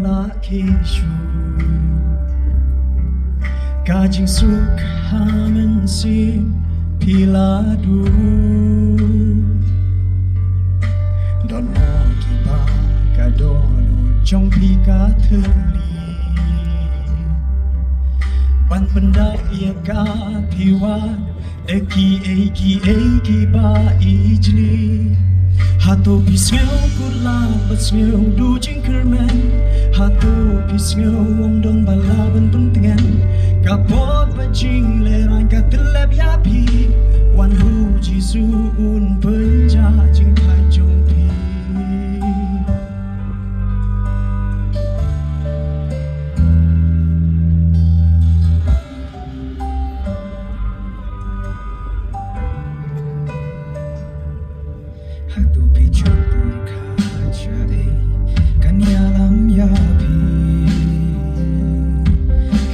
la kishu kajing suk hamen si piladu don mo kiba kadono trong pika theli ban benda ia ka piwa eki ba ijli Hato sngewkutlad bat sngewdu jingkermen Hato sngewkutlad om don balaban pentingan Kapot bajing lerang katelab yapi Wan hu jisu un penja jing tajompi Hato pichapur kachade kanyalam yapi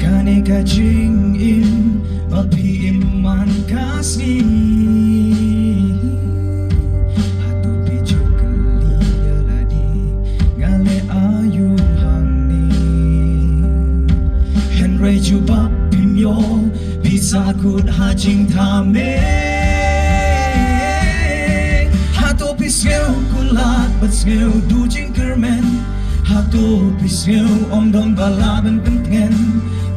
kane kajing im api iman kasni Hato pichukali ngale ayu hangni Henry jubab pimyo bisa kut hajing thame sngewkutlad bat sngewdu jingkermen Hato sngeu om don balaban pentingan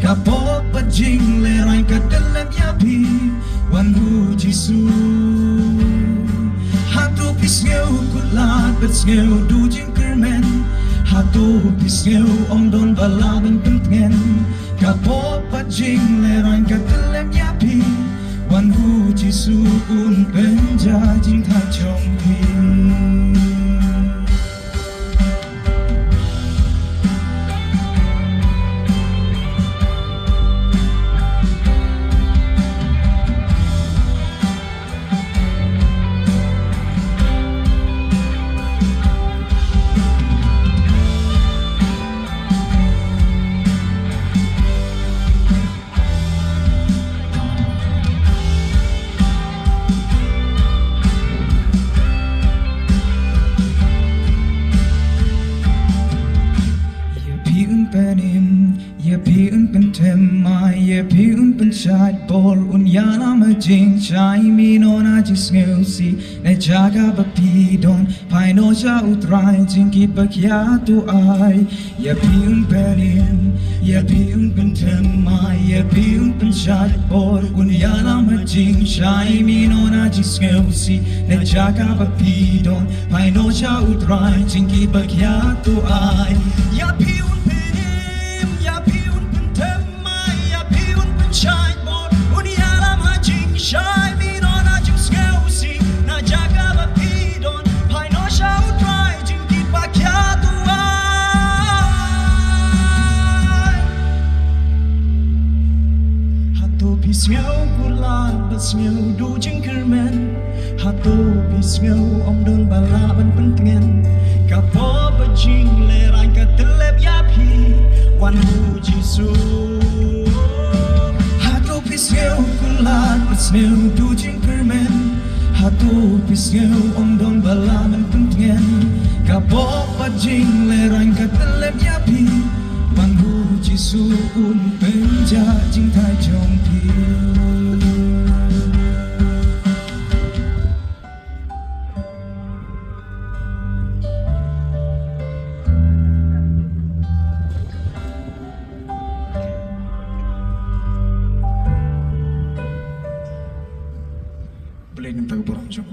Kapot bajing lerang katelab yapi Wan hu jisu Hato sngewkutlad bat sngewdu jingkermen Hato sngeu om don balaban pentingan Kapot bajing lerang katelab yapi Wan hu jisu un penja jing tha chompi Ye pi un pen tem mai ye pi un pen chat bol un yana ma jing chai mi no na jis ngeu si ne jaga ba pi don pai no cha utrai jing ki ba kya tu ai ye pi un pen tem mai ye pi un pen chat bol un yana ma jing chai mi no na jis ngeu si ne jaga ba pi don pai no cha utrai jing ki ba kya tu ai ye pi un Shai mi no na jing skeu si na jaga ba pi don pai no sha utrai jing ki pa kya tu ai Hato sngewkutlad bat sngewdu jingkermen Hato sngeu om don balaban pentingan Kapot bajing lerang katelab yapi Wan hu jisu sngewkutlad bat sngewdu jingkermen Hato sngeu om don balaban pentingan Kapot bajing lerang katelab yapi Wan hu jisu un penja jing tha chompi Boleh minta ke borang jom.